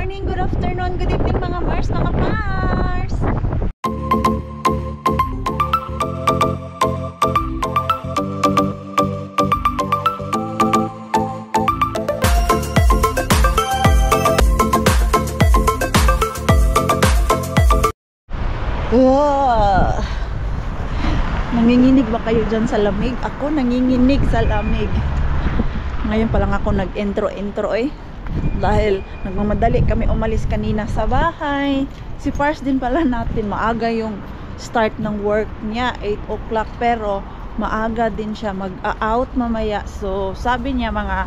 morning, good afternoon, good evening mga Mars, mga Mars. Nanginginig ba kayo dyan sa lamig? Ako nanginginig sa lamig. Ngayon pa lang ako nag-intro dahil nagmamadali kami umalis kanina sa bahay. Si Pars din pala natin, maaga yung start ng work niya, 8 o'clock, pero maaga din siya mag-out mamaya. So sabi niya mga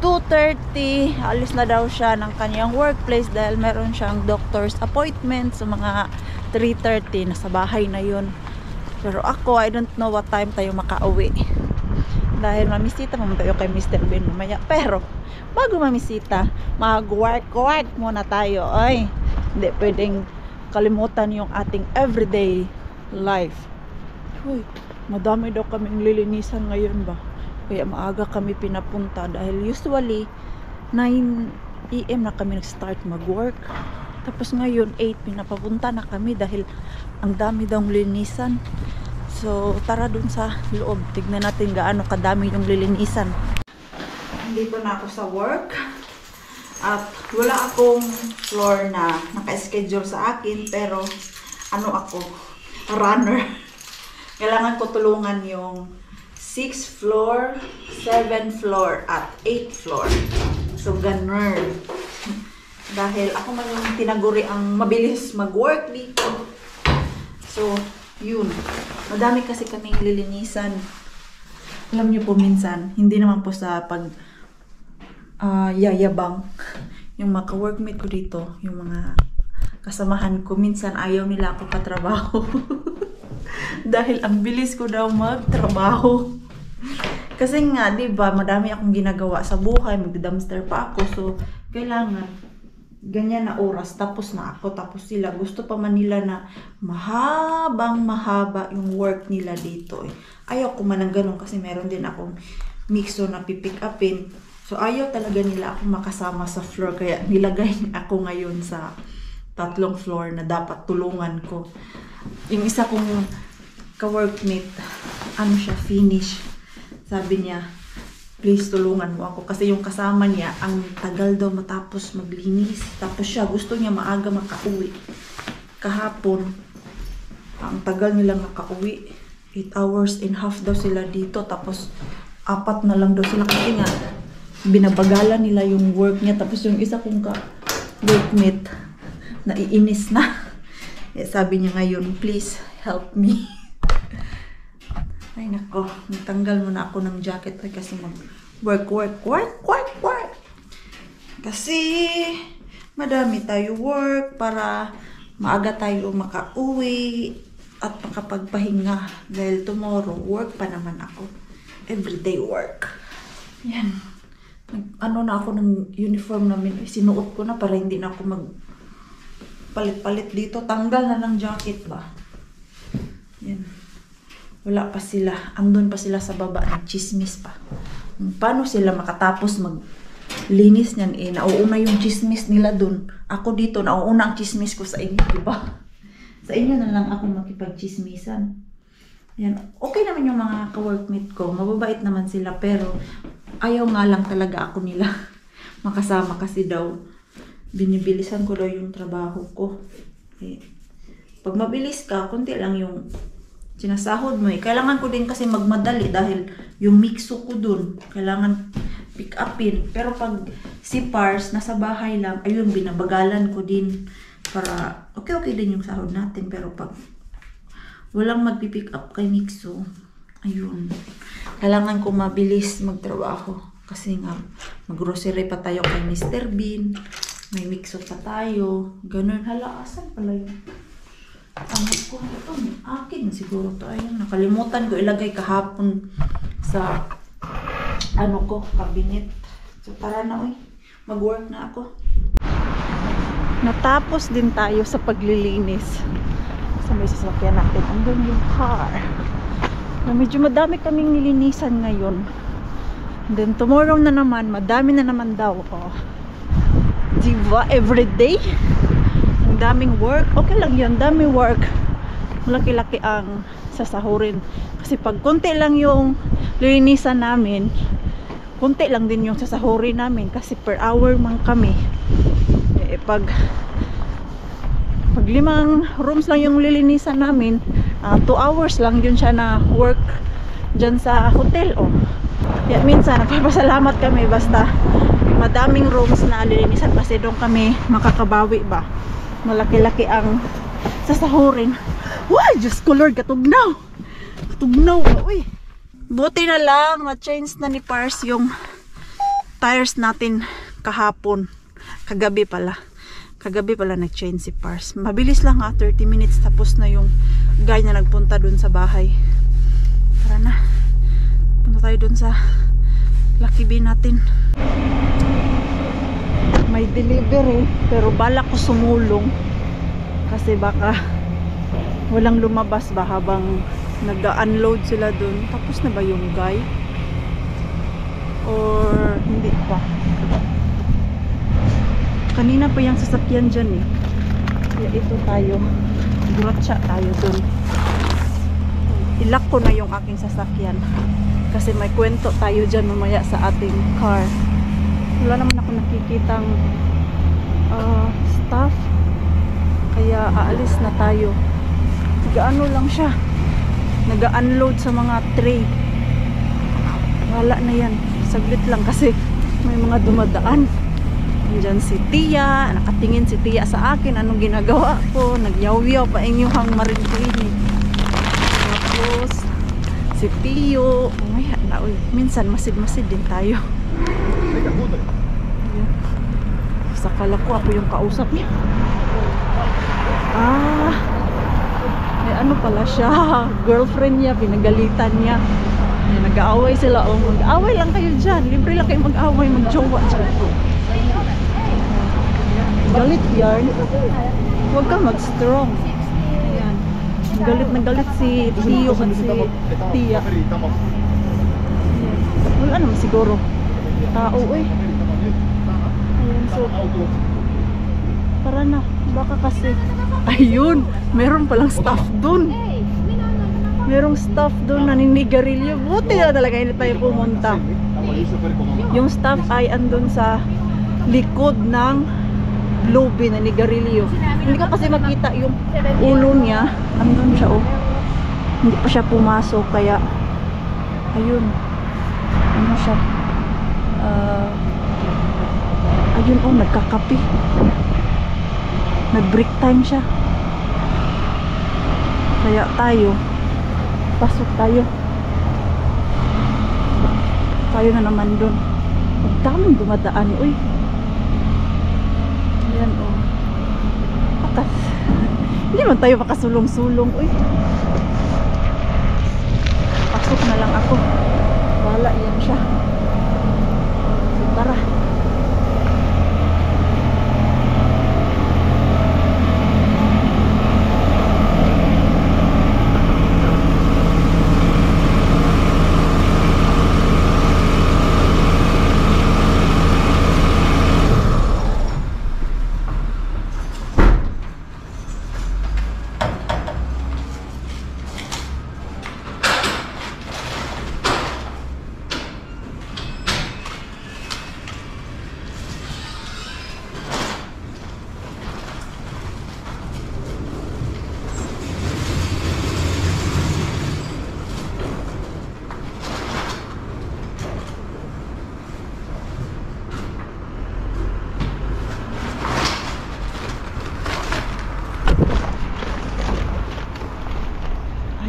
2:30 alis na daw siya ng kanyang workplace dahil meron siyang doctor's appointment. So mga 3:30 nasa bahay na yun. Pero ako, I don't know what time tayo makauwi. Dahil mamisita naman tayo kay Mr. Ben mamaya. Pero, bago mamisita, mag-work muna tayo. Ay, hindi pwedeng kalimutan yung ating everyday life. Uy, madami daw kaming lilinisan ngayon ba? Kaya maaga kami pinapunta. Dahil usually, 9 AM na kami nag-start mag-work. Tapos ngayon 8 pinapapunta na kami dahil ang dami daw linisan. So tara dun sa loob, tignan natin gaano kadami yung lilinisan. Dito na ako sa work at wala akong floor na naka-schedule sa akin, pero ano ako, runner. Kailangan ko tulungan yung 6th floor, 7th floor at 8th floor. So ganun. Dahil ako man yung tinaguri ang mabilis mag-work dito. So, yun. Madami kasi kaming lilinisan. Alam niyo po minsan, hindi naman po sa pag yayabang. Yung maka-workmate ko dito, yung mga kasamahan ko, minsan ayaw nila ako katrabaho. Dahil ang bilis ko daw magtrabaho. Kasi nga, diba, madami akong ginagawa sa buhay, mag-dumpster pa ako. So, kailangan ganyan na oras, tapos na ako, tapos sila gusto pa man nila na mahaba yung work nila dito eh. Ayaw ko man ng ganun kasi meron din akong mixo na pipick upin. So ayaw talaga nila ako makasama sa floor, kaya nilagay ako ngayon sa 3 floor na dapat tulungan ko. Yung isa kong ka-workmate, ano siya, finish. Sabi niya, please tulungan mo ako, kasi yung kasama niya ang tagal daw matapos maglinis, tapos siya gusto niya maaga makauwi. Kahapon ang tagal nilang makauwi, 8 hours and half daw sila dito, tapos 4 na lang daw sila kasi nga binabagalan nila yung work niya. Tapos yung isa kong ka-workmate naiinis na. Sabi niya ngayon, please help me. Ay nako, natanggal muna ako ng jacket kasi mag-work. Kasi madami tayo work para maaga tayo makauwi at makapagpahinga. Dahil tomorrow, work pa naman ako. Everyday work. Yan. Ano na ako ng uniform namin. Sinuot ko na para hindi na ako magpalit-palit dito. Tanggal na ng jacket ba? Yan. Wala pa sila. Andun pa sila sa baba. Nag-chismis pa. Paano sila makatapos maglinis niyan? Eh, nauuna yung chismis nila dun. Ako dito, nauuna ang chismis ko sa inyo, diba? Sa inyo na lang ako makipag-chismisan. Yan. Okay naman yung mga ka-workmate ko. Mababait naman sila. Pero ayaw nga lang talaga ako nila makasama kasi daw binibilisan ko daw yung trabaho ko. Eh, pag mabilis ka, konti lang yung sinasahod mo eh. Kailangan ko din kasi magmadali dahil yung mixo ko dun, kailangan pick upin. Pero pag si Pars, nasa bahay lang, ayun, binabagalan ko din para okay din yung sahod natin. Pero pag walang magpipick up kay mixo, ayun, kailangan ko mabilis magtrabaho. Kasi nga, mag-grocery pa tayo kay Mr. Bean, may mixo pa tayo, ganun. Hala, asan pala yun? Ano ko ito? Akin siguro to. Ayun, nakalimutan ko ilagay kahapon sa ano ko, cabinet. So tara na, uy. Mag-work na ako. Natapos din tayo sa paglilinis. Sa may sasakyan natin. Andun yung car. Na medyo madami kaming nilinisan ngayon. And then tomorrow na naman, madami na naman daw. Oh. Diba? Everyday. Ang daming work. Okay lang yun. Daming work. Malaki-laki ang sasahurin. Kasi pag konti lang yung linisan namin, konti lang din yung sasahurin namin. Kasi per hour man kami. Eh, pag 5 rooms lang yung lilinisan namin, 2 hours lang yun siya na work dyan sa hotel. Oh. Kaya minsan nagpapasalamat kami basta madaming rooms na lilinisan kasi doon kami makakabawi ba. Malaki-laki ang sasahurin. Why? Diyos ko Lord, katugnaw. Katugnaw. Uy. Buti na lang na-change na ni Pars yung tires natin kahapon. Kagabi pala. Kagabi pala nag-change si Pars. Mabilis lang 30 minutes tapos na yung guy na nagpunta dun sa bahay. Tara na. Punta tayo dun sa Lucky Bin natin. May delivery pero balak ko sumulong kasi baka walang lumabas ba habang nag-unload sila dun. Tapos na ba yung guy? Or hindi pa? Kanina pa yung sasakyan dyan eh. Kaya ito tayo. Duratsa tayo dun. Ilak ko na yung aking sasakyan. Kasi may kwento tayo dyan mamaya sa ating car. Wala naman ako nakikitang staff. Kaya aalis na tayo. Gaano lang siya. Nag-unload sa mga tray. Wala na yan. Saglit lang kasi may mga dumadaan. Diyan si Tia, nakatingin si Tia sa akin, anong ginagawa ko, nagyaw-yaw pa inyuhang marinduini. Tapos si Tio, umaya na, minsan masid-masid din tayo. Sa kala ko ako yung kausap niya. May ano pala siya, girlfriend niya, pinagalitan niya. Nag-aaway sila, mag-aaway lang kayo dyan, libre lang kayo mag-aaway, mag-jowa dyan. Galit yarn. Huwag ka mag-strong. Ayan. Galit na galit si Tio at si Tia. Ayan. Wala naman siguro tao eh. Ayan, so tara na. Baka kasi ayun, meron palang staff dun. Merong staff dun naninigarilyo. Buti na talaga hindi tayo pumunta. Yung staff ay andun sa likod ng lobby na ni Garilio. Hindi ko kasi makita yung ulo niya. Andun siya oh. Hindi pa siya pumasok kaya ayun. Ano siya? Ayun oh, nagkakape. Nag-break time siya. Kaya tayo pasok tayo. Tayo na naman dun. Ang daming dumadaan. Uy. Ayan o. Hindi man tayo makasulong-sulong. Uy. Pasok na lang ako. Wala yan siya. So, tara.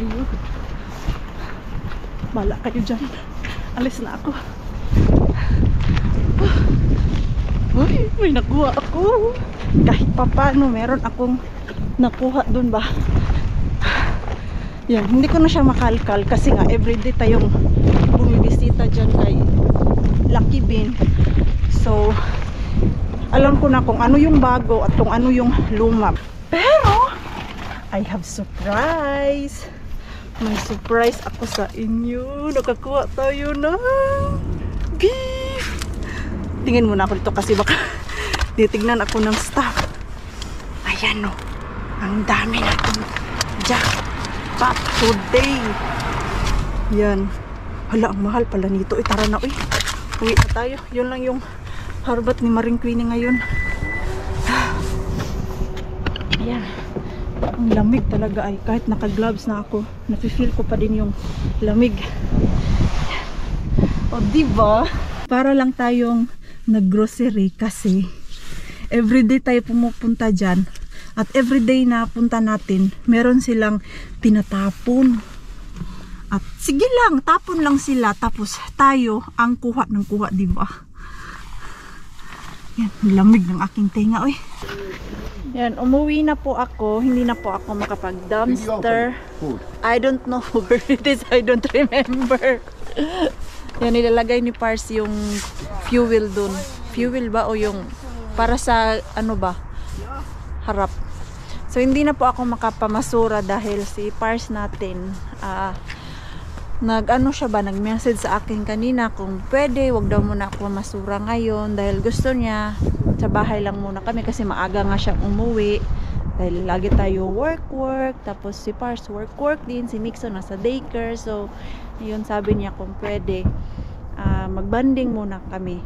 Ayun. Bala kayo dyan. Alis na ako. Uy, may nakuha ako. Kahit pa paano, meron akong nakuha dun ba. Yan, hindi ko na siya makalkal kasi nga everyday tayong bumibisita dyan kay Lucky Bin. So, alam ko na kung ano yung bago at kung ano yung luma. Pero, I have surprise. May surprise ako sa inyo. Nakakuha tayo ng gift. Tingin muna ako dito kasi baka Titignan ako ng staff. Ayan o. Ang dami na itong jackpot today. Yan. Hala, ang mahal pala nito. Tara na, uy. Uwi na tayo. Yun lang yung harbat ni Maring Queenie ngayon. Ayan. Ang lamig talaga ay. Kahit naka-gloves na ako, nafe-feel ko pa din yung lamig. O, diba? Para lang tayong nag-grocery kasi everyday tayo pumupunta dyan. At everyday na punta natin, meron silang tinatapon. At sige lang, tapon lang sila. Tapos tayo ang kuha ng kuha, diba? Yan, lamig ng aking tenga, oy. Yan, umuwi na po ako. Hindi na po ako makapag-dumpster. I don't know where it is. I don't remember. Yan, nilalagay ni Pars yung fuel dun. Fuel ba o yung para sa ano ba? Harap. So, hindi na po ako makapamasura dahil si Pars natin, nag-ano siya ba, nag-message sa akin kanina kung pwede, wag daw muna ako masura ngayon dahil gusto niya sa bahay lang muna kami kasi maaga nga siyang umuwi dahil lagi tayo work tapos si Pars work din, si Mixo nasa daycare. So yun, sabi niya kung pwede magbanding muna kami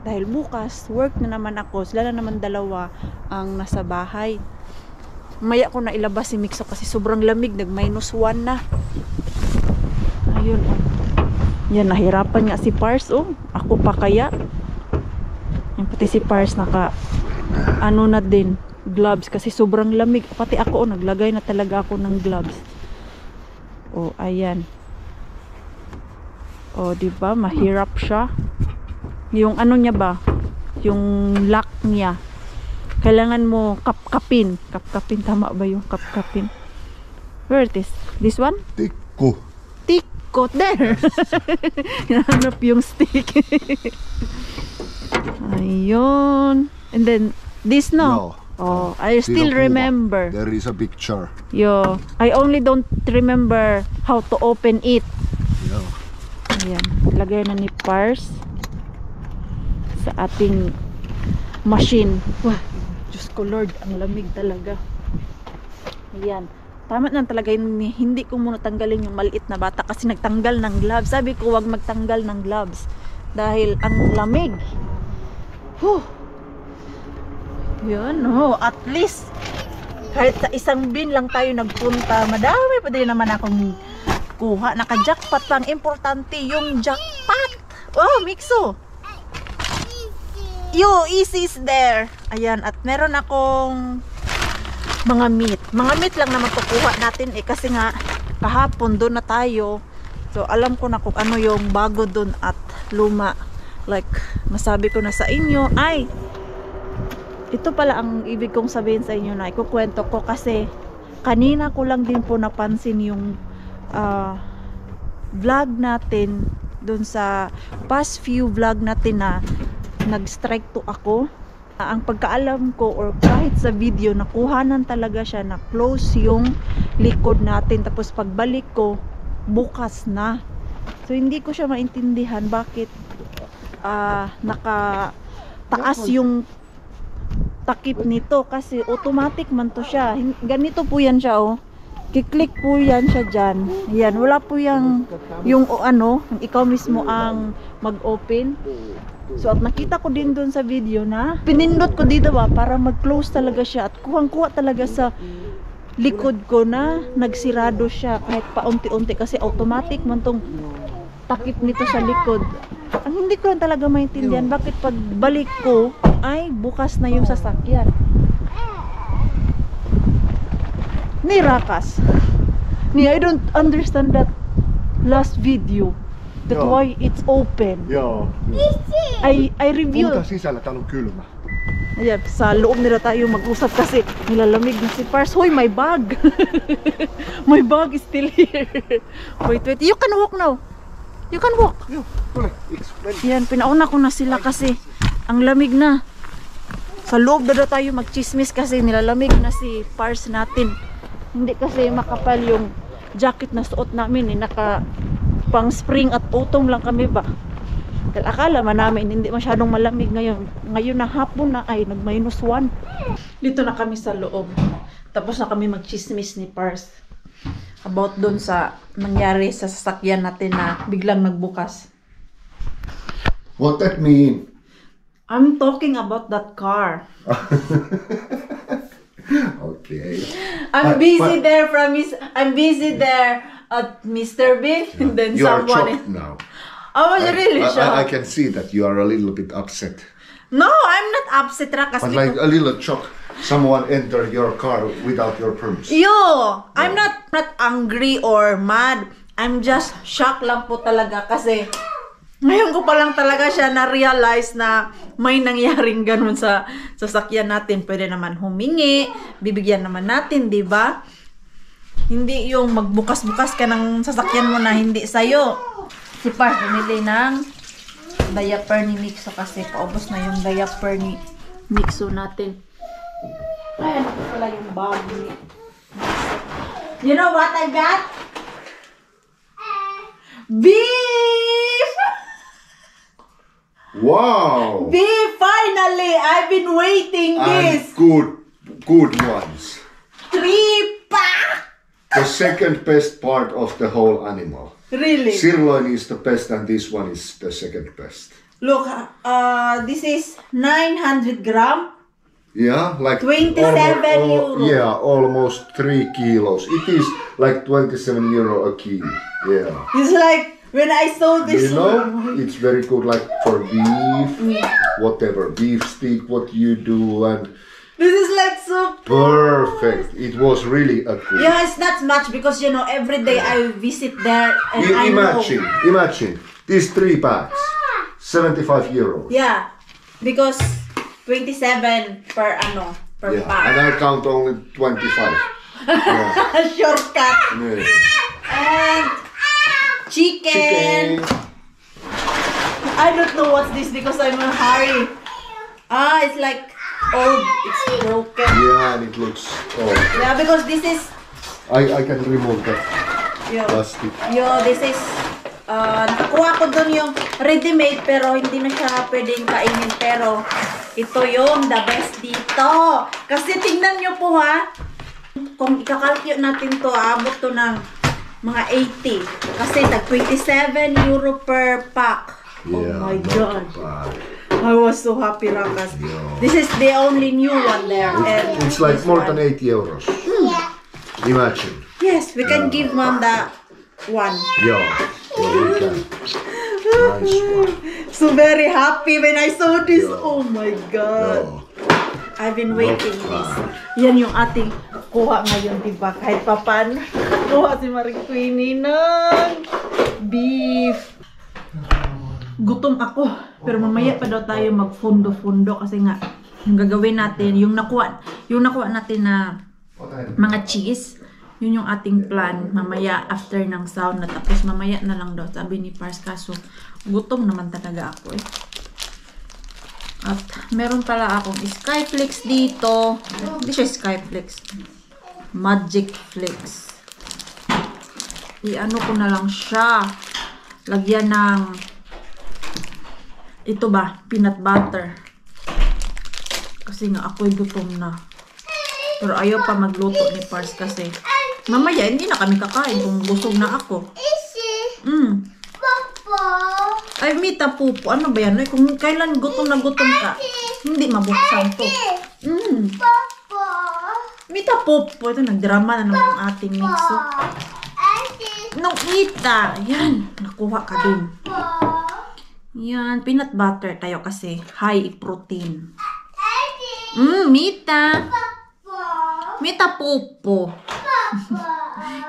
dahil bukas work na naman ako, sila na naman dalawa ang nasa bahay. Maya ko na ilabas si Mixo kasi sobrang lamig, nag -1 na. Ayun, oh. Yan, nahirapan nga si Pars, oh. Ako pa kaya. Yan, pati si Pars naka ano na din, gloves kasi sobrang lamig. Pati ako, oh, naglagay na talaga ako ng gloves. Oh, ayan. Oh, diba? Mahirap siya. Yung ano niya ba? Yung lock niya. Kailangan mo kapkapin. Kapkapin, tama ba yung kapkapin? Where it is? This one? Tikku. Tikko, there! Hinahanap yung stick. Ayun. And then, this no? Oh, I still remember. There is a picture. Yo, I only don't remember how to open it. Yeah. Ayan, lagay na ni Pars sa ating machine. Wah, Diyos ko Lord, ang lamig talaga. Ayan. Tama na talaga yun, hindi ko muna tanggalin yung maliit na bata kasi nagtanggal ng gloves. Sabi ko wag magtanggal ng gloves dahil ang lamig. Whew. Yun, oh, at least kahit sa isang bin lang tayo nagpunta, madami pa din naman akong kuha. Naka-jackpot pang importante yung jackpot. Oh, Mixo. Yo, Easy's there. Ayan, at meron akong mga meat. Mga meat lang naman kukuha natin eh kasi nga kahapon doon na tayo. So alam ko na kung ano yung bago doon at luma. Like masabi ko na sa inyo ay ito pala ang ibig kong sabihin sa inyo na ikukwento ko kasi kanina ko lang din po napansin yung vlog natin doon sa past few vlog natin na nag-strike to ako. Ang pagkaalam ko or kahit sa video nakuhanan talaga siya na close yung likod natin tapos pagbalik ko bukas na. So hindi ko siya maintindihan bakit nakataas yung takip nito kasi automatic man to siya. Ganito po yan siya, oh. Kiklik po yan siya dyan. Yan, wala po yung ano, ikaw mismo ang mag-open. So at nakita ko din doon sa video na pinindot ko dito ba para mag-close talaga siya at kuhang-kuha talaga sa likod ko na nagsirado siya kahit paunti-unti kasi automatic man tong takip nito sa likod. Ang hindi ko lang talaga maintindihan bakit pagbalik ko ay bukas na yung sasakyan. Ni Rakas. I don't understand that last video. That why it's open. Joo. I review. Puhutaan sisällä, täällä on kylmä. Ayan, sa loob nila tayo mag-usap kasi nilalamig na si Pars. Hoy, my bag! My bag is still here. Wait. You can walk now. You can walk. Joo, tule. Explain. Yan, pinauna ko na sila kasi ang lamig na. Sa loob na tayo mag-chismis kasi nilalamig na si Pars natin. Hindi kasi makapal yung jacket na suot namin. Naka pang spring at autumn lang kami ba. Dahil akala man namin hindi masyadong malamig ngayon. Ngayon na hapon na ay nag-1. Dito na kami sa loob. Tapos na kami mag-chismis ni Pars about doon sa nangyari sa sasakyan natin na biglang nagbukas. What that mean? I'm talking about that car. Okay. I'm busy there at Mr. Beef and then You are someone shocked now. I was really I shocked. can see that you are a little bit upset. No, I'm not upset, Rakas. But like a little shocked. Someone entered your car without your permission. I'm not angry or mad. I'm just shocked lang po talaga kasi ngayon ko pa lang talaga siya na-realize na may nangyaring ganun sa sasakyan natin. Pwede naman humingi, bibigyan naman natin, di ba? Hindi yung magbukas-bukas ka ng sasakyan mo na hindi sa'yo. Si Pars bumili ng diaper ni Mixo kasi paubos na yung diaper ni Mixo natin. Ayan pala yung bag ni Mixo. You know what I got? Beef! Wow! Beef! Finally! I've been waiting this! And good ones. 3-pack! The second best part of the whole animal. Really? Sirloin is the best and this one is the second best. Look, this is 900 gram. Yeah, like 27 euro. Yeah, almost 3 kilos. It is like 27 euro a kilo. Yeah. It's like when I saw this. You know, it's very good like for beef, whatever, beef steak, what you do, and This is like so perfect. It was really a good. Yeah, it's not much because you know every day I visit there and I Imagine these 3 packs, 75 euros. Yeah, because 27 per per Yeah, pack. and I count only 25. Yeah. Shortcut. Yeah. And chicken. I don't know what's this because I'm in a hurry. It's like old. It's broken. Yeah, and it looks old. Yeah, because this is I can remove that plastic. this is nakakuha ko dun yung ready-made pero hindi na siya pwedeng kainin pero ito yung the best dito. Kasi tingnan nyo po ha, kung ikakalcute natin to, abot to ng mga 80. Kasi nag 27 euro per pack. Oh Yeah, my not God. bad. I was so happy, Rakas. Yeah. This is the only new one there. And It's like this more one. than 80 euros. Imagine. Yes, we can give mom the one. Yeah, we can. Nice one. So very happy when I saw this. Yeah. Oh my God. Yeah. I've been waiting Not this. bad. Yan yung ating kuha ngayon, diba? Kahit papan, kuha si Marie Queenie ng beef. Gutom ako. Pero mamaya pa daw tayo magfundo-fundo kasi nga, yung gagawin natin, yung nakuha natin na mga cheese, yun yung ating plan. Mamaya after ng sauna, tapos mamaya na lang daw, sabi ni Pars. Kaso, gutom naman talaga ako eh. At meron pala akong Skyflix dito. Hindi siya Skyflix. Magic Flix. I-ano ko na lang siya. Lagyan ng ito ba? Peanut butter. Kasi nga ako'y gutom na. Pero ayaw pa magluto ni Pars kasi mamaya hindi na kami kakain kung busog na ako. Ay, Mita Pupo. Ano ba yan? Ay, kung kailan gutom na gutom ka, hindi mabuksan to. Mita Pupo. Ito, nagdrama na naman yung ating Mixo. Nung Mita. Yan. Nakuha ka dun. Yan. Peanut butter tayo kasi high protein. Mita. Mita Pupo.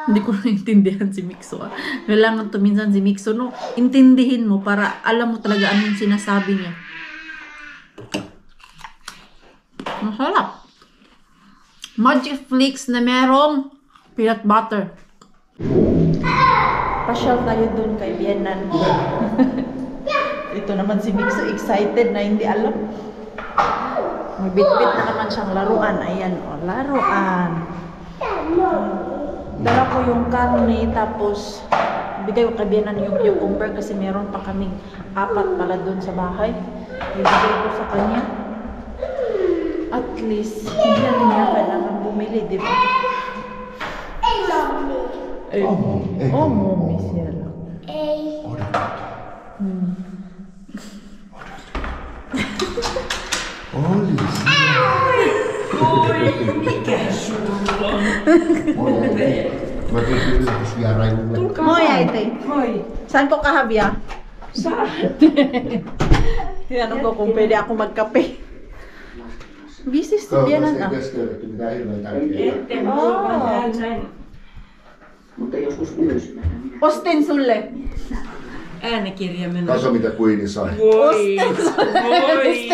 Hindi ko naintindihan si Mixo. Kailangan to minsan si Mixo, no? Intindihin mo para alam mo talaga ano yung sinasabi niya. Masarap. Magic Flix na merong peanut butter. Pasyal tayo dun kay Bianan. Ito naman si Mixo excited na hindi alam. May bit-bit na naman siyang laruan. Ayan, o, laruan. Dala ko yung karne, tapos Bigay ko kay Bianan yung cucumber kasi meron pa kaming 4 pala doon sa bahay. Ibigay ko sa kanya. At least, hindi na niya kailangan bumili, di ba? Mommy siellä. Oli Mikä sulla on? Mä tulin yllätysvierailulle. Moi äiti. Moi. Saanko kahvia? Saatte. Hinanong ko kung pwede ako magkape. Bisis si Bianan Toivottavasti ei keskeytetty mitään hirveän tärkeää. Ette mulla täällä näin. Mutta joskus myös vähän. Ostin sulle. Äänikirja mennä. Kato mitä Queeni sai. Voi, voi,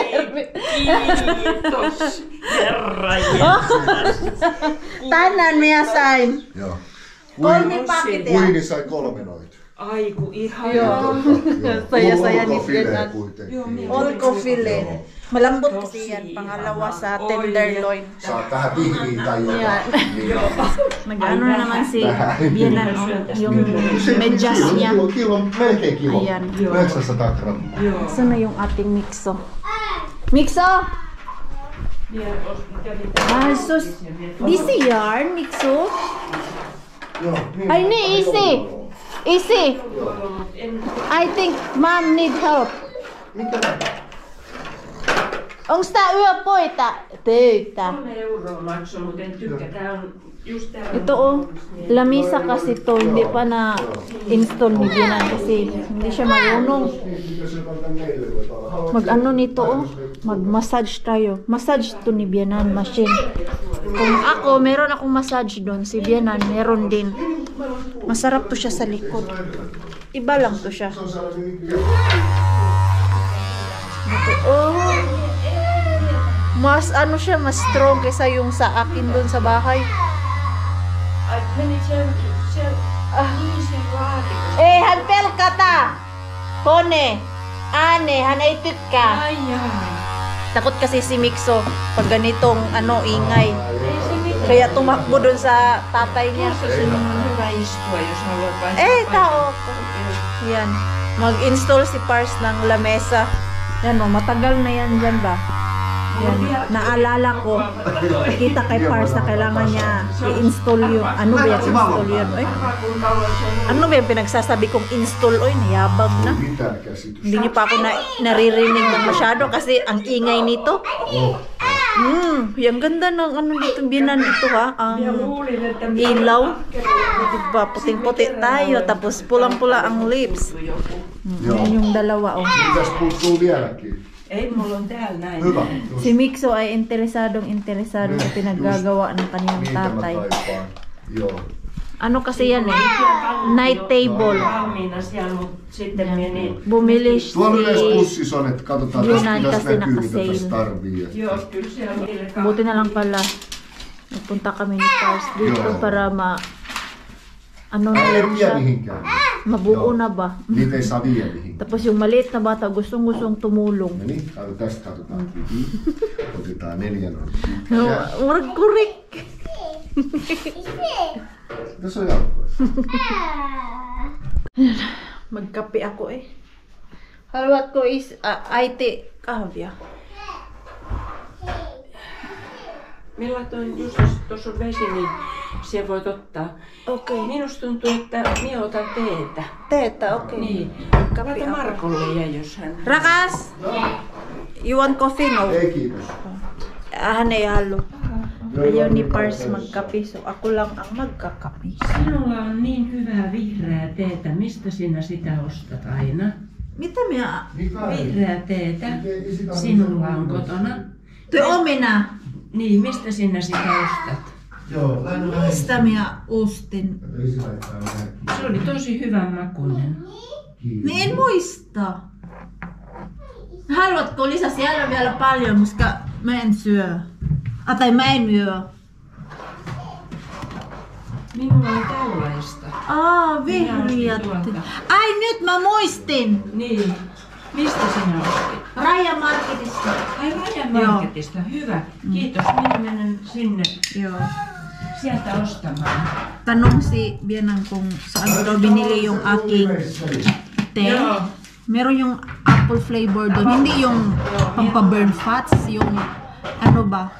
kiitos, Herra Jeesus. Tänään minä sain. Joo. 3 pakettia. Queeni sai 3 noita. Ai kun ihan. Joo. Saya ni Bianan. Kuitenkin. Olkofile. Malambot kasi yan. Pangalawa sa tenderloin. Saat vähän pihviä tai jotain. Yan. Niin. Nag-ano na naman si Bianan, yung medyas niya. Melkein kilo. Ayan. 900 grammaa. Joo. Saan na yung ating mixo? Mixo! Ah, sus. Busy yarn, mixo? Joo. Ay, ni, easy. Easy. I think mom need help. Mikä Onks tää yöpoita? Töitä. 3 € maksoi, mutta en tykkää. Tää on just tää. Ito oh, lamisa kasi to, hindi pa na install ni Bianan kasi hindi siya marunong. Mag-ano nito oh, mag-massage tayo. Massage to ni Bianan, machine. Kung ako, meron akong massage doon, si Bianan, meron din. Masarap to siya sa likod. Iba lang to siya. Ito, oh. Mas ano siya, mas strong kaysa yung sa akin doon sa bahay. Ai meni se niin se laatikko. Eh, hän pelkata! Kone! Ane, hän ei tykkää. Ai jaa. Takot kasi si Mixo pag ganitong ano, ingay. Ei se mitään. Kaya tumakbo doon sa tatay niya. Tuossa sinun on hyvä istua, jos haluat vain. Eh, tao ko. Yan. Mag-install si Pars ng lamesa. Yan o, matagal na yan dyan ba? Yan. Naalala ko. Kita kay Pars na kailangan niya i-install yun. Ano ba yung install yun? Oy? Ano ba yung pinagsasabi kong install? Oy, nayabag na. Mitään käsitystä. Hindi niyo pa ako naririnig ng masyado kasi ang ingay nito. Oh. Yung ganda ng ano dito, Bianan ito ha. Ang ilaw. Diba, puting-puti tayo. Tapos pulang-pula ang lips. Yan yung dalawa oh. Mitäs puuttuu vieläkin? Ei, mulla on täällä näin. Hyvä. Si Mixo ay interesado sa pinaggagawa ng kanyang Niitä mä tatay. kaipaan. Joo. Ano kasi yan eh? Night table. Valmiina siellä, mutta sitten meni. Bumili Tuolla yleensä si... pussissa on, että katsotaan Yun tästä ay pitäisi kasi näkyy, mitä naka-sale. tässä tarvii. Joo, kyllä siellä on niille Buti na lang pala. Nagpunta kami ni Pars dito Joo. para ano na Ei lang vie siya. mihinkään. Mabuo na ba? Niitä ei saa viedä mihinkään. Tapos yung maliit na bata gustong tumulong. No niin, tästä katsotaan. Otetaan 4 noin. No, murag kurik. Tässä on jalkoja. Magkape ako eh. Haluatko äiti kahvia? Millä toin just tuossa on vesi, niin siellä voit ottaa. Okei. Minusta tuntuu, että minä otan teetä. Teetä, okei. Niin. Kape Laita ako. Markolle ja jos hän... Rakas! You want coffee? No? Ei kiitos. Hän ei halua. Ayaw ni Pars magkape, so ako lang ang magkakape. Sinulla on niin hyvää vihreää teetä. Mistä sinä sitä ostat aina? Mitä minä? Vihreää teetä. Sinulla on kotona. Te omina! Niin, mistä sinä sitä ostat? Joo, laina vähän. Mistä minä ostin? Isi laittaa vähän. Se oli tosi hyvän makuinen. Niin en muista. Haluatko lisää? Siellä on vielä paljon, koska mä en syö. Tai mä en myö. Minulla on tällaista. Vihreät. Ai nyt mä muistin! Niin. Mistä sinä ostit? Rajamarketista. Ai Rajamarketista. Hyvä. Kiitos. Minä menen sinne. Joo. sieltä ostamaan. Tanong si Bianang kung saan ko daw binili yung aking teh. Joo. Meron yung apple flavor doon. Hindi yung pampaburn fats. Yung ano ba?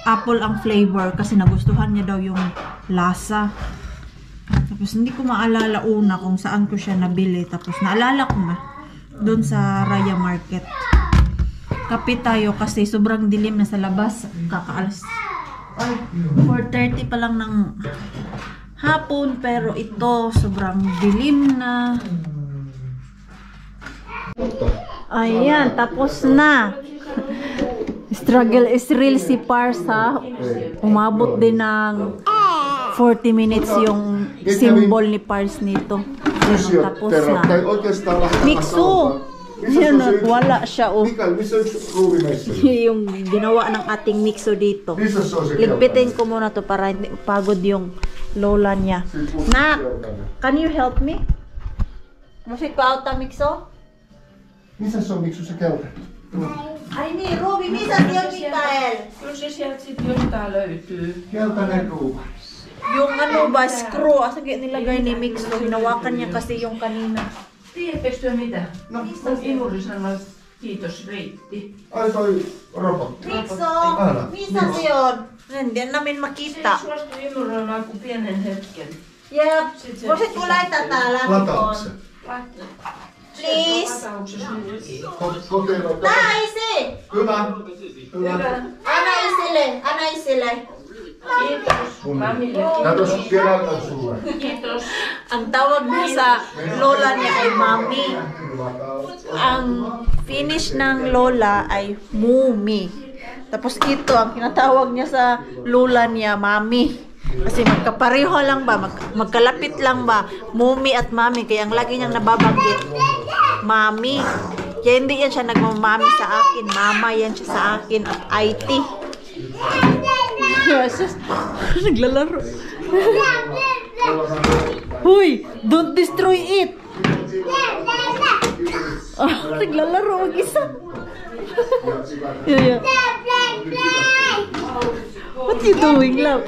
Apple ang flavor kasi nagustuhan niya daw yung lasa. Tapos hindi ko maalala una kung saan ko siya nabili. Tapos naalala ko na doon sa Raya Market. Kape tayo kasi sobrang dilim na sa labas. Kakaalas. 4:30 pa lang ng hapon pero ito sobrang dilim na. Ayan, tapos na. Struggle is real si Pars ha. Umabot din ng 40 minutes yung symbol ni Pars nito. Ayan, tapos na. Mikso! Yan, wala siya oh. Mikael, missä yksi ruuvimeisseli? Yung ginawa ng ating Mikso dito. Missä se on se Ligpitin ko muna to para hindi pagod yung lola niya. Nak, can you help me? Masik pa auta Mikso? Missä se on Miksu se keltainen? Ay ni, Ruby, missä si on Mikael? Kyllä se sieltä sitten jostain löytyy. Keltainen ruuva. Yung ano ba, screw, asan kaya nilagay ni Mikso? Hinawakan niya kasi yung kanina. Tiedättekö te mitä? No. Mun imuri sanoi, kiitos Reitti. Ai toi robotti. Mikso, Älä. missä si on? Hindi namin Se makita. suostui imuroimaan kuin pienen hetken. Jep, voisitko laittaa täällä? Latauksen. Please. Latauksessa nytkin. Kokeilla. Naisi! Hyvä. Hyvä. Anna isille. Kiitos. Mamille. Kato, keneltä sulle? Kiitos. Ang tawag niya sa lola niya ay Mami. Ang finish ng lola ay Mumi. Tapos ito, ang kinatawag niya sa lola niya, Mami. Kasi magkapareho lang ba, magkalapit lang ba, Mumi at Mami. Kaya ang lagi niyang nababanggit, Mami. Kaya hindi yan siya nagmamami sa akin, Mama yan siya sa akin at IT. Naglalaro. Huy, don't destroy it. Naglalaro mag-isa. Yeah. What you doing, love?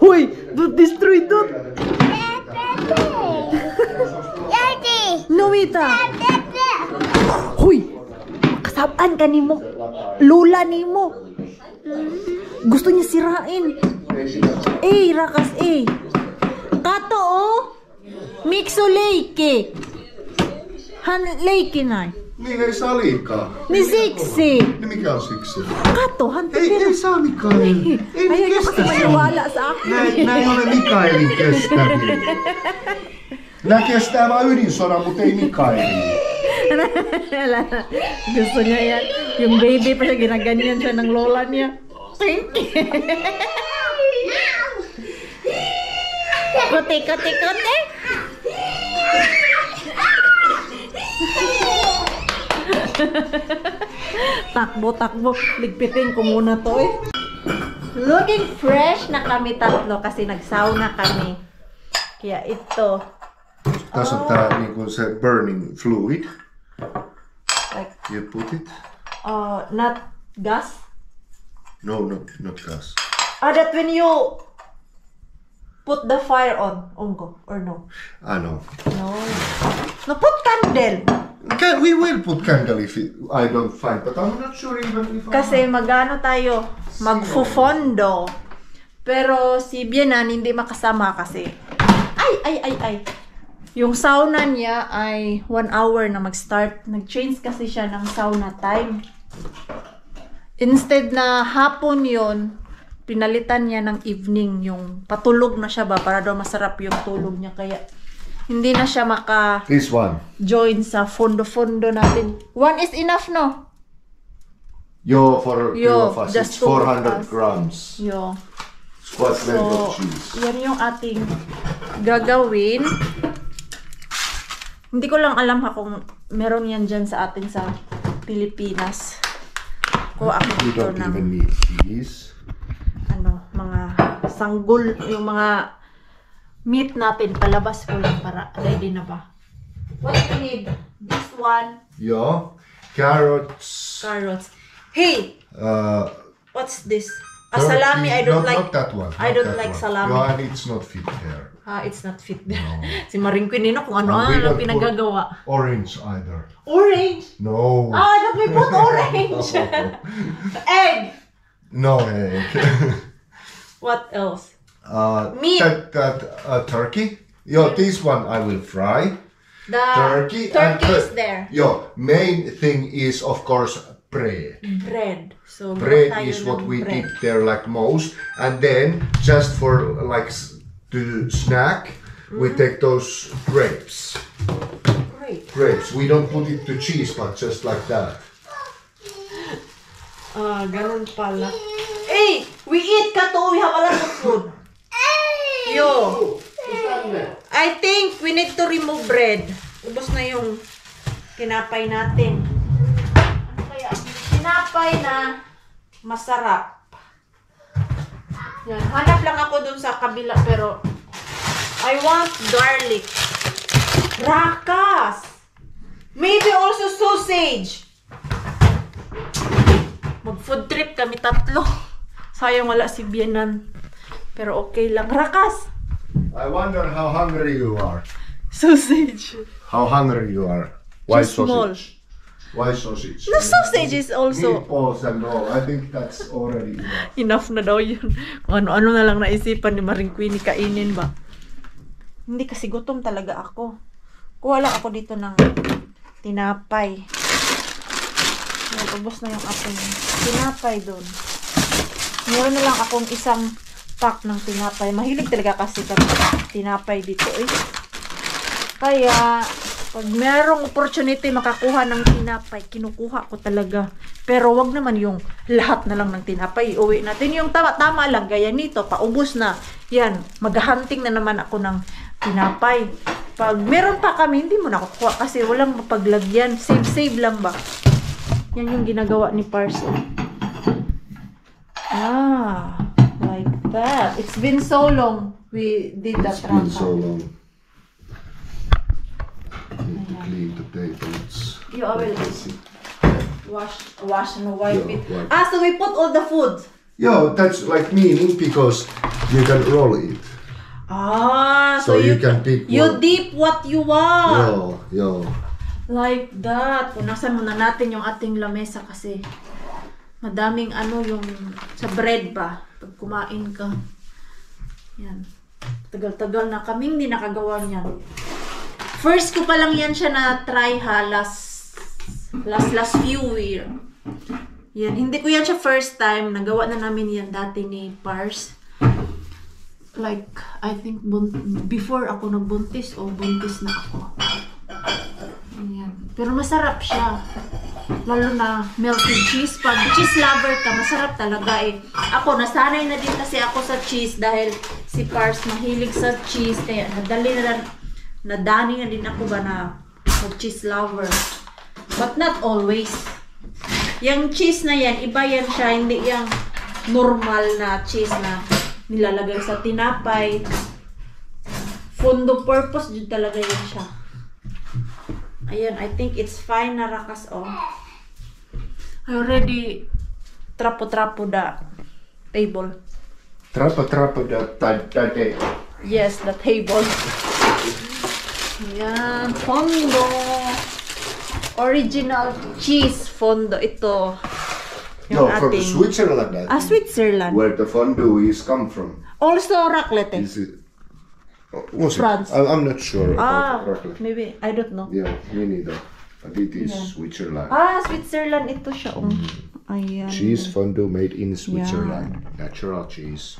Huy, don't destroy that. Novita. Huy, kasabaan ka nimo. Lula nimo. Gusto niya sirain. Rakas Kato oh. Mikso leike. Han leike nai. Niin ei saa liikaa. Ni siksi. Niin mikä on siksi? Kato, han Ei saa Mikael. Ei Ayaw niya kasi kestä sitä. maniwala sa akin. Nää ei ole Mikaelin kestäviä. Nää kestää vaan ydinsodan, mutta ei Mikaelin. Gusto niya yan. Yung baby pa siya, ginaganyan siya ng lola niya. Kote. Takbo. Ligpitin ko muna to eh. Looking fresh na kami tatlo kasi nagsauna kami. Kaya ito. Tässä on tää niinku se burning fluid. Like, You put it. not gas. No, not gas. That when you put the fire on, Onko, or no? I know. No, put candle. We will put candle if I don't find, but I'm not sure even if Kasi magano tayo, magfufondo. Pero si Bienan hindi makasama kasi. Ay. Yung sauna niya ay 1 hour na mag-start. Nag-change kasi siya ng sauna time. Instead na hapon yon, pinalitan niya ng evening. Yung patulog na siya ba para daw masarap yung tulog niya. Kaya hindi na siya This one. maka-join sa fondo-fondo natin. 1 is enough, no? For two of us, just it's 2 of 400 us. grams. Yo. It's quite plenty So, of cheese. yan yung ating gagawin. Hindi ko lang alam ha kung meron yan dyan sa atin sa Pilipinas. Kuha ako You dito don't ng even need these. mga sanggol, yung mga meat natin. Palabas ko lang para ready na ba. What do you need? This one. Yeah. Carrots. Carrots. Hey! What's this? A salami, I don't like. Not that one. I not don't that like one. salami. Yeah, and it's not fit there. It's not fit there. No. Si Maring Quinino kung And we ano-ano don't pinagagawa. put orange either. Orange? No. Don't we put orange? Egg! No egg. What else? Meat. Turkey. Yo, this one I will fry. The Turkey is there. Yo, main thing is of course bread. Bread. So Bread tayo is what ng we bread. dip there like most, and then just for like to snack, we take those grapes. Great. Grapes. We don't put it to cheese, but just like that. Ganun pala. Hey, we eat kato. We have a lot of food. Yo. I think we need to remove bread. Ubos na yung tinapay natin. Ano kaya? Tinapay na masarap. Yan. Hanap lang ako dun sa kabila pero I want garlic. Rakas! Maybe also sausage. Mag-food trip kami tatlo. Sayang wala si Bienan. Pero okay lang. Rakas! I wonder how hungry you are. Sausage. How hungry you are. Why Too small. sausage? Why sausage? The sausage is also Meatballs and all. I think that's already enough. enough na daw yun. Kung ano-ano na lang naisipan ni Maring Queenie kainin ba? Hindi kasi gutom talaga ako. Kuha lang ako dito ng tinapay. Ubos na yung ating tinapay doon. Meron na lang akong isang pack ng tinapay. Mahilig talaga kasi kami tinapay dito eh. Kaya, pag merong opportunity makakuha ng tinapay, kinukuha ko talaga. Pero wag naman yung lahat na lang ng tinapay. Iuwi natin yung tama-tama lang. Gaya nito, paubos na. Yan, maghahunting na naman ako ng tinapay. Pag meron pa kami, hindi mo nakukuha kasi walang mapaglagyan. Save lang ba? Yan yung ginagawa ni Parson. Like that. It's been so long we did that. It's been so long. Need to clean the tables. You will wash and wipe Yeah, it. wipe. So we put all the food. Yo, that's like meaning because you can roll it. So you can pick you one. dip what you want. Yo. Like that. Punasan muna natin yung ating lamesa kasi madaming ano yung sa bread ba. Pag kumain ka. Yan. Tagal-tagal na kaming hindi nakagawa niyan. First ko pa lang yan siya na try ha. Last few year. Yan. Hindi ko yan siya first time. Nagawa na namin yan dati ni Pars. Like, I think before ako nagbuntis o buntis na ako. Ayan. Pero masarap siya. Lalo na melted cheese. Pag cheese lover ka, masarap talaga eh. Ako, nasanay na din kasi ako sa cheese dahil si Pars mahilig sa cheese. Kaya nadani na din ako ba na mag-cheese lover. But not always. Yung cheese na yan, iba yan siya. Hindi yung normal na cheese na nilalagay sa tinapay. Fondo purpose din talaga yan siya. Ayan, I think it's fine na rakas oh. I already trapo-trapo the table. Trapo the table. Yes, the table. Ayan, fondo. Original cheese fondo. Ito. No, from Switzerland. Switzerland. Where the fondue is come from. Also raclette. Is it? Was France. it? I'm not sure about raclette. Maybe. I don't know. Yeah, me neither. But it is Switzerland. Switzerland. Ito siya. Ayan. Cheese fondue made in Switzerland. Natural cheese.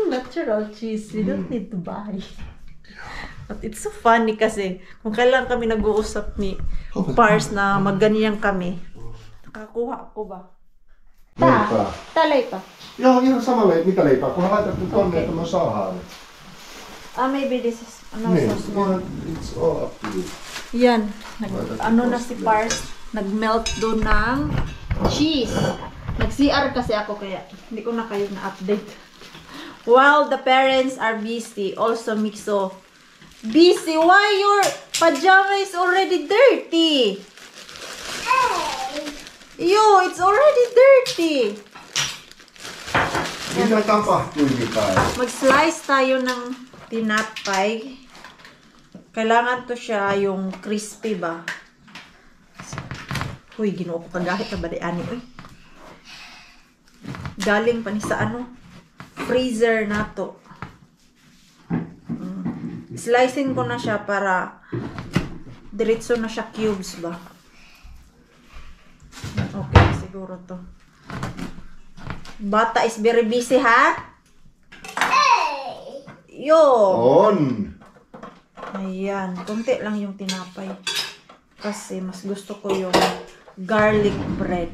Natural cheese. We don't need to buy. But it's so funny kasi kung kailan kami nag-uusap ni Pars na magganyan kami. Nakakuha ako ba? Leipä. Joo, ihan sama mitä leipää, kun laitat nyt tonne, että mä saadaan. Maybe this is so small. It's all up to you. Yan. Na si Pars, nag-melt doon ng cheese. Nag-CR kasi ako kaya hindi ko na kayo na-update. While the parents are busy, also Mixo. Busy? Why your pajama is already dirty? Yo, it's already dirty. Mitä tapahtui mitään? Mag-slice tayo ng tinapay. Kailangan to siya yung crispy ba? Uy, ginoo ko kagahit na ba di ani, uy. Galing pa ni sa ano? Freezer na to. Slicing ko na siya para diretso na siya cubes ba? Okay, siguro to. Bata is very busy, ha? Yo! On! Ayan, konti lang yung tinapay. Kasi mas gusto ko yung garlic bread.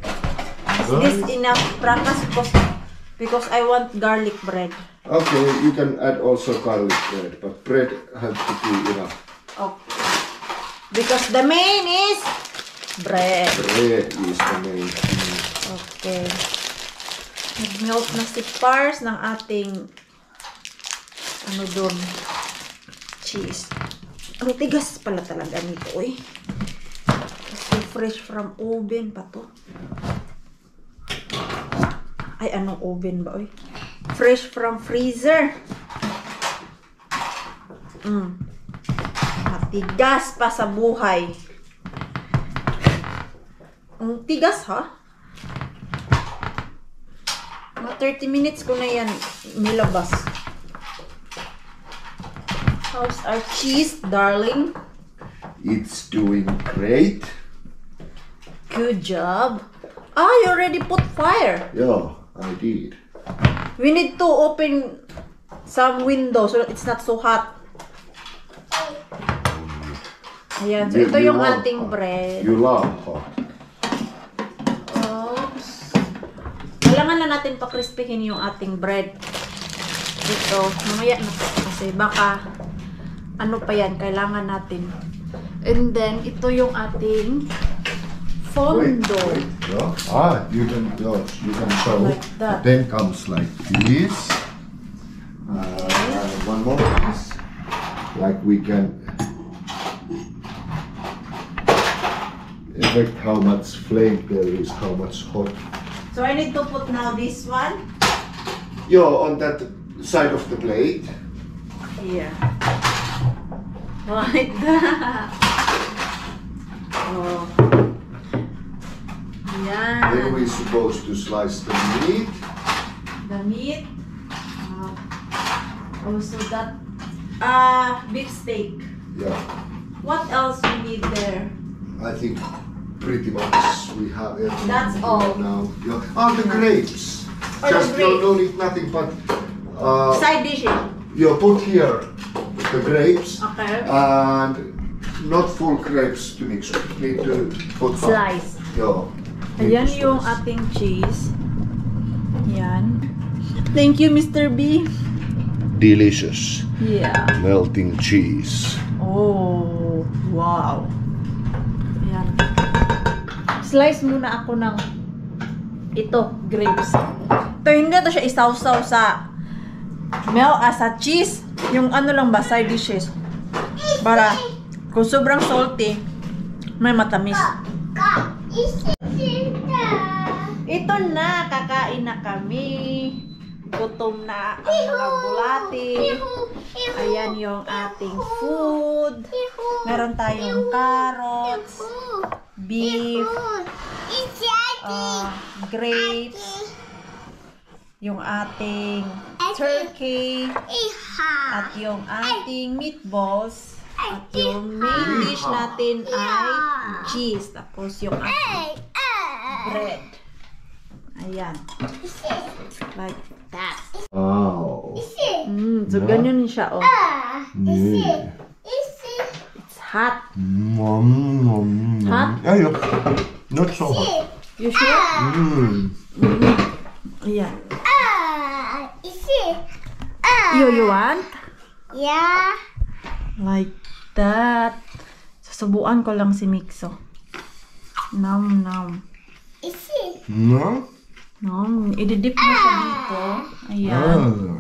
Is this enough prakas? Because I want garlic bread. Okay, you can add also garlic bread, but bread has to be enough. Okay. Because the main is bread. Bread is the main. Okay. Nag-melt na si Pars ng ating ano doon, cheese. Ang tigas pala talaga nito, eh. Kasi fresh from oven pa to. Ay, anong oven ba, oy? Fresh from freezer. Matigas pa sa buhay. Ang tigas, ha? Mga 30 minutes ko na yan nilabas. How's our cheese, darling? It's doing great. Good job. Ah, you already put fire. Yeah, I did. We need to open some window so that it's not so hot. Ayan, so ito yung love ating hot. bread. You love hot. Oops. Kailangan na natin pa-crispyhin yung ating bread. Ito, mamaya na to kasi baka ano pa yan, kailangan natin. And then, ito yung ating fondo. Wait. Yeah. You can show. Like that. Then comes like this. One more piece. Like we can affect how much flame there is, how much hot. So, I need to put now this one. Yeah, on that side of the plate. Here. Like that. Oh. Yan. Then we're supposed to slice the meat. The meat. Also that beef steak. Yeah, What else we need there? I think pretty much we have everything. That's all. Now. Yeah. The grapes. Oh, the Just grapes. no need nothing but Side dishes. you put here the grapes Okay. and not full grapes to mix. Need to put some. Slice. Yeah. Ayan need to yung slice. ating cheese. Yan. Thank you, Mr. B. Delicious Yeah. melting cheese. Oh, wow. Ayan. Slice muna ako ng ito, grapes. Ito, hindi to siya isawsaw sa sa cheese. Yung ano lang ba, side dishes. Para kung sobrang salty, may matamis. Ito na, kakain na kami. Gutom na ang mga bulati. Ayan yung ating food. Meron tayong carrots, beef, grapes, yung ating turkey, at yung ating meatballs, at yung main dish natin ay cheese. Tapos yung ating bread. Ayan. Like that. Wow. So ganyan siya, oh. Yeah. It's hot. Hot? Yeah, not so hot. You sure? Ayan. You want? Yeah. Like that. Susubuan ko lang si Mixo. Nom nom. No? Nom. Ididip mo siya dito. Ayan.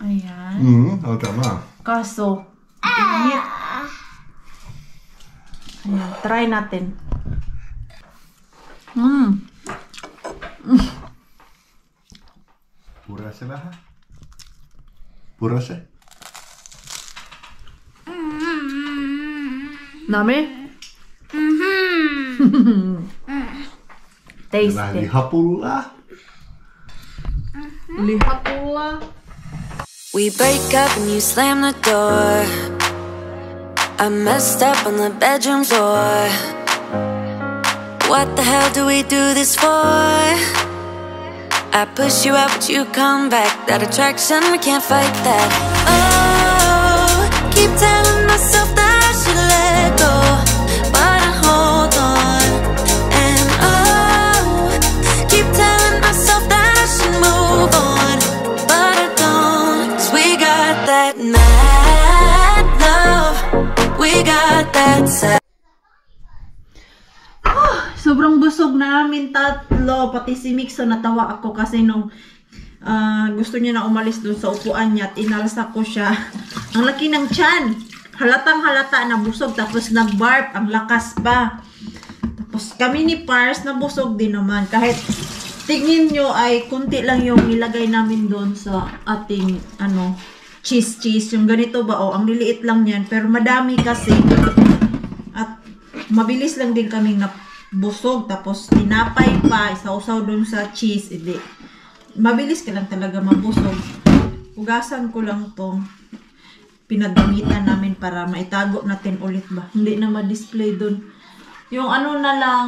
Ayan. Tama. Kaso, init. Ayan. Try natin. se vähän? Purase? Nami? Ja vähän lihapullaa. Lihapullaa. We break up and you slam the door. I messed up on the bedroom floor. What the hell do we do this for? I push you out but you come back. That attraction, we can't fight that. Oh, keep telling myself that I should let go, but I hold on. And oh, keep telling myself that I should move on, but I don't. 'Cause we got that mad love. We got that sad. Sobrang busog namin tatlo, pati si Mixo natawa ako kasi nung gusto niya na umalis dun sa upuan niya at inalsa ko siya. Ang laki ng tiyan, halatang halata na busog, tapos nag-barf, ang lakas pa. Tapos kami ni Pars na busog din naman, kahit tingin nyo ay kunti lang yung nilagay namin doon sa ating cheese, yung ganito ba, ang liliit lang yan, pero madami kasi at mabilis lang din kaming busog, tapos tinapay pa, isausaw dun sa cheese, hindi. Mabilis ka lang talaga mabusog. Hugasan ko lang to. Pinagamitan namin para maitago natin ulit ba. Hindi na ma-display dun. Yung na lang,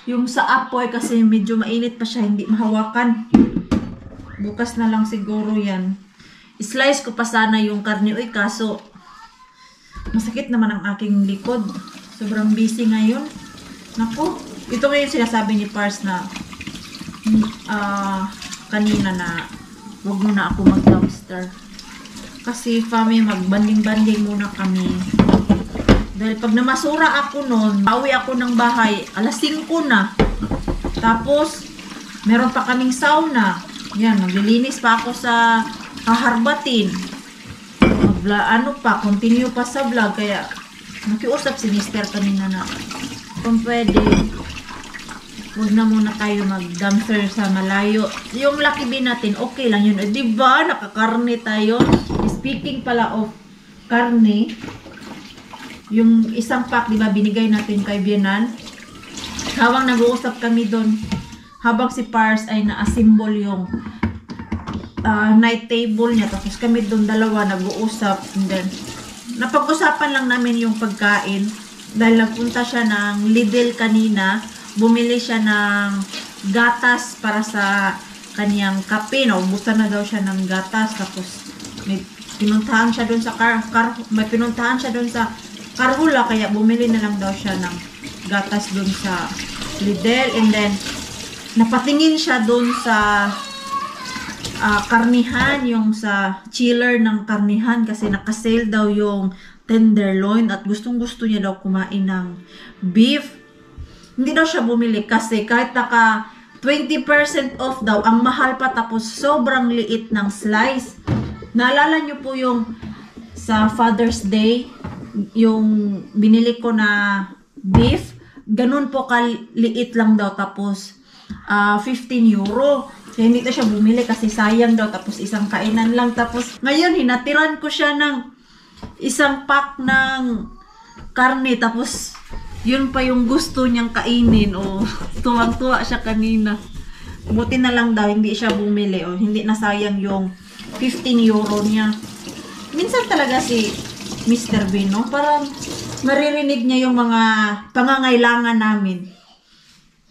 yung sa apoy kasi medyo mainit pa siya, hindi mahawakan. Bukas na lang siguro yan. Slice ko pa sana yung karne, kaso masakit naman ang aking likod. Sobrang busy ngayon. Naku, ito ngayon sinasabi ni Pars na kanina na wag muna ako mag-dumpster. Kasi magbanding-banding muna kami. Dahil pag namasura ako noon, pauwi ako ng bahay, alas 5 na. Tapos, meron pa kaming sauna. Yan, maglilinis pa ako sa haharbatin. Continue pa sa vlog, kaya nakiusap si Mister kanina na kung pwede huwag na muna tayo mag-dumpster sa malayo. Yung Lucky Bean natin, okay lang yun. Diba? Nakakarne tayo. Speaking pala of karne, yung isang pack, diba, binigay natin kay Bienan. Habang nag-uusap kami doon, habang si Pars ay na-assemble yung night table niya, tapos kami doon dalawa nag-uusap, and then napag-usapan lang namin yung pagkain dahil nagpunta siya ng Lidl kanina, bumili siya ng gatas para sa kaniyang kape, naubusan na daw siya ng gatas, tapos may pinuntahan siya doon sa Carhula, kaya bumili na lang daw siya ng gatas doon sa Lidl, and then napatingin siya doon sa karnihan, yung sa chiller ng karnihan, kasi nakasale daw yung tenderloin at gustong-gusto niya daw kumain ng beef. Hindi daw siya bumili kasi kahit naka 20% off daw, ang mahal pa, tapos sobrang liit ng slice. Naalala niyo po yung sa Father's Day, yung binili ko na beef, ganun po kaliit lang daw, tapos 15 euro. Kaya hindi na siya bumili kasi sayang daw, tapos isang kainan lang. Tapos ngayon hinatiran ko siya ng isang pack ng karne, tapos yun pa yung gusto niyang kainin. Tuwang-tuwa siya kanina. Buti na lang daw hindi siya bumili, hindi na sayang yung 15 euro niya. Minsan talaga si Mr. Bean, parang maririnig niya yung mga pangangailangan namin.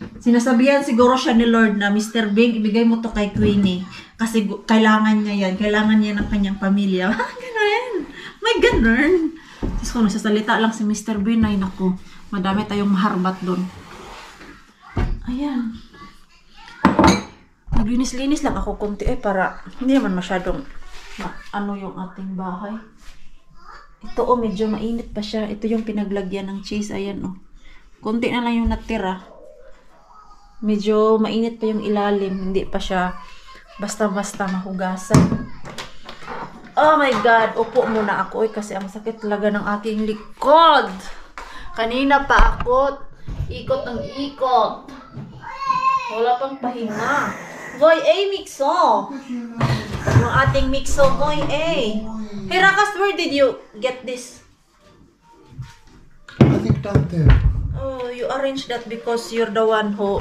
Sinasabihan siguro siya ni Lord na, Mr. Bing, ibigay mo to kay Queenie. Kasi kailangan niya yan. Kailangan niya ng kanyang pamilya. Ganun. May ganun. Tapos kung nagsasalita lang si Mr. Bing, ay naku, madami tayong maharbat doon. Ayan. Maglinis-linis lang ako konti para hindi naman masyadong yung ating bahay. Ito medyo mainit pa siya. Ito yung pinaglagyan ng cheese. Ayan konti na lang yung natira. Medyo mainit pa yung ilalim, hindi pa siya basta-basta mahugasan. Oh my God, upo muna ako kasi ang sakit talaga ng aking likod. Kanina pa ako, ikot ng ikot. Wala pang pahinga. Goy A mixo. Yung ating mixo, Goy A. Hey, Rakas, where did you get this? I think down there. Oh, you arranged that because you're the one who...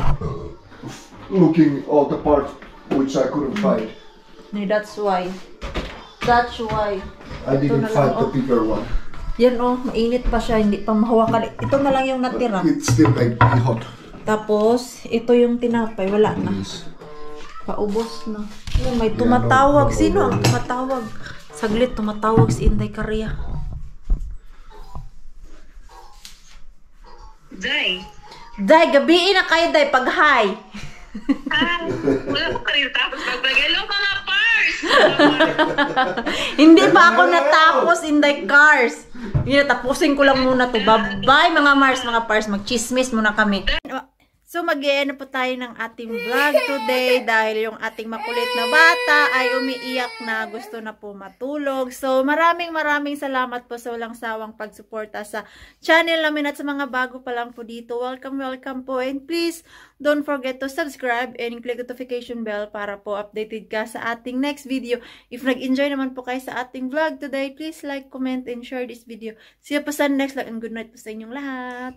Looking all the parts which I couldn't find. No, that's why. That's why. I didn't na lang, find the oh. bigger one. Yan oh, mainit pa siya, hindi pa mahawakan. Ito na lang yung natira. It's still like hot. Tapos, ito yung tinapay, wala na. Yes. Paubos na. Oh, may tumatawag. no, Sino ang no. tumatawag? Saglit, tumatawag si Inday Karia. Day. Day, gabiin na kayo, Day, pag hi. Wala ko kayo tapos hello mga pars! Hindi pa ako natapos, Inday Cars. Yun, tapusin ko lang muna to. Bye-bye mga Mars, mga Pars. Mag-chismis muna kami. So mag-e-end po tayo ng ating vlog today dahil yung ating makulit na bata ay umiiyak na, gusto na po matulog. So maraming salamat po sa walang sawang pagsuporta sa channel namin at sa mga bago pa lang po dito. Welcome po, and please don't forget to subscribe and click notification bell para po updated ka sa ating next video. If nag-enjoy naman po kayo sa ating vlog today, please like, comment, and share this video. See you po sa next vlog, and good night po sa inyong lahat.